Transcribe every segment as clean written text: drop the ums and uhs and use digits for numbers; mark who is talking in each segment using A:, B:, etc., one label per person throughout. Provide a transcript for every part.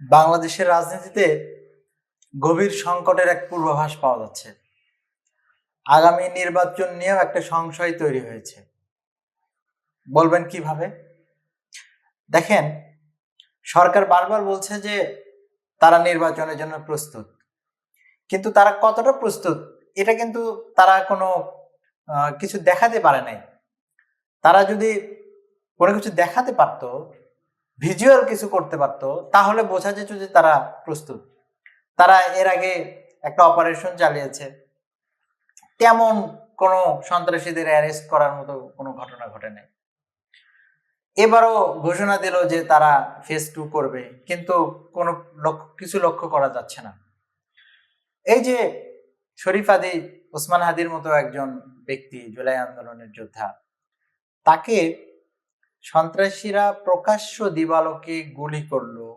A: বাংলাদেশের রাজনীতিতে গভীর সংকটের এক পূর্বাভাস পাওয়া যাচ্ছে। আগামী নির্বাচন নিয়েও একটা সংশয় তৈরি হয়েছে। বলবেন কিভাবে? দেখেন, সরকার বারবার বলছে যে তারা নির্বাচনের জন্য প্রস্তুত, কিন্তু তারা কতটা প্রস্তুত এটা কিন্তু তারা কোনো কিছু দেখাতে পারে নাই। তারা যদি কোনো কিছু দেখাতে পারতো, ভিজুয়াল কিছু করতে পারতো, তাহলে বোঝা যেত যে তারা প্রস্তুত। তারা এর আগে একটা অপারেশন চালিয়েছে, তেমন কোনো সন্ত্রাসীদের অ্যারেস্ট করার মতো কোনো ঘটনা ঘটে নাই। এবারও ঘোষণা দিল যে তারা ফেজ 2 করবে, কিন্তু কোনো কিছু লক্ষ্য করা যাচ্ছে না। এই যে শরীফ হাদি, ওসমান হাদির মতো একজন ব্যক্তি, জুলাই আন্দোলনের যোদ্ধা, তাকে সন্ত্রাসীরা প্রকাশ্য দিবালোকে গুলি করলো।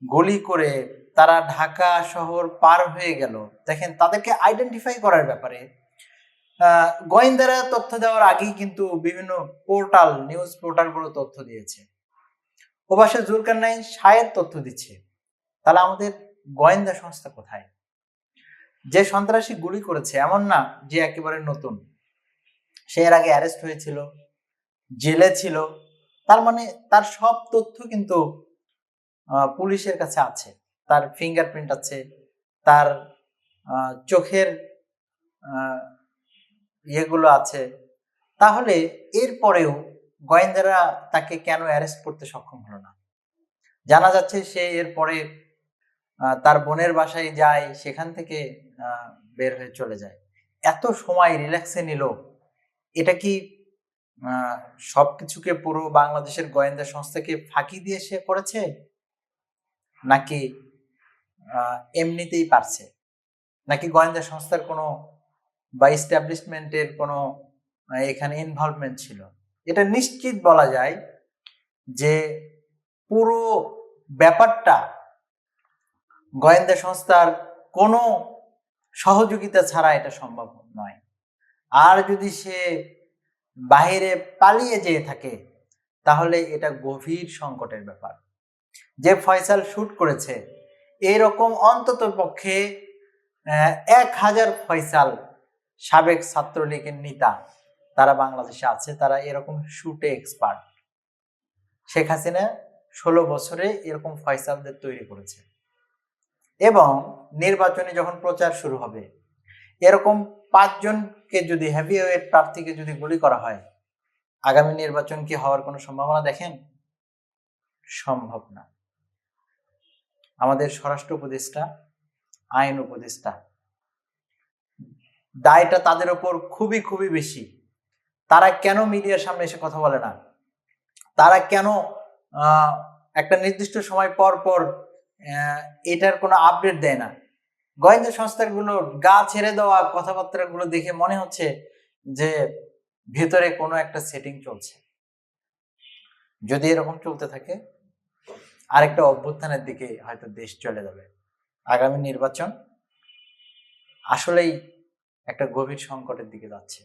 A: গুলি করে তারা ঢাকা শহর পার হয়ে গেল। দেখেন, তাদেরকে আইডেন্টিফাই করার ব্যাপারে গোয়েন্দারা তথ্য দেওয়ার আগেই কিন্তু বিভিন্ন পোর্টাল, নিউজ পোর্টালগুলো তথ্য দিয়েছে। ওপাশে জুলকারনাইন শাহের তথ্য দিচ্ছে। তাহলে আমাদের গোয়েন্দা সংস্থা কোথায়? যে সন্ত্রাসী গুলি করেছে এমন না যে একেবারে নতুন, সে এর আগে অ্যারেস্ট হয়েছিল, জেলে ছিল। তার মানে তার সব তথ্য কিন্তু পুলিশের কাছে আছে। তার ফিঙ্গারপ্রিন্ট আছে, তার চোখের ইয়েগুলো আছে। তাহলে এরপরেও গোয়েন্দারা তাকে কেন অ্যারেস্ট করতে সক্ষম হলো না? জানা যাচ্ছে সে এরপরে তার বোনের বাসায় যায়, সেখান থেকে বের হয়ে চলে যায়। এত সময় রিল্যাক্সে নিল, এটা কি সবকিছুকে পুরো বাংলাদেশের গোয়েন্দা সংস্থাকে ফাঁকি দিয়ে সে করেছে, নাকি এমনিতেই পারছে, নাকি গোয়েন্দা সংস্থার কোনো বা এস্টাবলিশমেন্টের কোনো এখানে ইনভলভমেন্ট ছিল? এটা নিশ্চিত বলা যায় যে পুরো ব্যাপারটা গোয়েন্দা সংস্থার কোনো সহযোগিতা ছাড়া এটা সম্ভব নয়। আর যদি সে বাহিরে পালিয়ে যেয়ে থাকে, তাহলে এটা গভীর সংকটের ব্যাপার। যে ফয়সাল শুট করেছে, এরকম অন্তত পক্ষে 1000 ফয়সাল সাবেক ছাত্রলীগের নেতা তারা বাংলাদেশে আছে, তারা এরকম শুটে এক্সপার্ট। শেখ হাসিনা 16 বছরে এরকম ফয়সালদের তৈরি করেছে। এবং নির্বাচনে যখন প্রচার শুরু হবে, এরকম 5 জনকে যদি, হেভিওয়েট প্রার্থীকে যদি গুলি করা হয়, আগামী নির্বাচন কি হওয়ার কোনো সম্ভাবনা দেখেন? সম্ভব না। আমাদের স্বরাষ্ট্র উপদেষ্টা, আইন উপদেষ্টা, দায়টা তাদের উপর খুবই খুবই বেশি। তারা কেন মিডিয়ার সামনে এসে কথা বলে না? তারা কেন একটা নির্দিষ্ট সময় পর পর এটার কোনো আপডেট দেয় না? গোয়েন্দা সংস্থাগুলোর গা ছেড়ে দেওয়া কথাবার্তাগুলো দেখে মনে হচ্ছে যে ভেতরে কোনো একটা সেটিং চলছে। যদি এরকম চলতে থাকে, আরেকটা অভ্যুত্থানের দিকে হয়তো দেশ চলে যাবে। আগামী নির্বাচন আসলেই একটা গভীর সংকটের দিকে যাচ্ছে।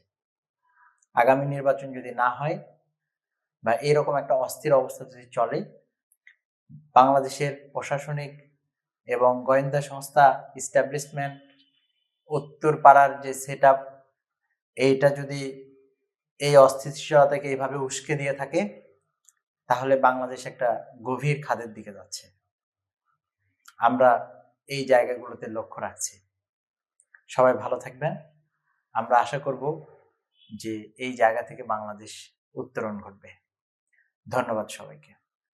A: আগামী নির্বাচন যদি না হয় বা এরকম একটা অস্থির অবস্থা যদি চলে, বাংলাদেশের প্রশাসনিক এবং গোয়েন্দা সংস্থা, এস্টাবলিশমেন্ট, উত্তরপাড়ার যে সেট আপ, এইটা যদি এই অস্থিতিশীলতাকে এইভাবে উস্কে দিয়ে থাকে, তাহলে বাংলাদেশ একটা গভীর খাদের দিকে যাচ্ছে। আমরা এই জায়গাগুলোতে লক্ষ্য রাখছি। সবাই ভালো থাকবেন। আমরা আশা করব যে এই জায়গা থেকে বাংলাদেশ উত্তরণ ঘটবে। ধন্যবাদ সবাইকে।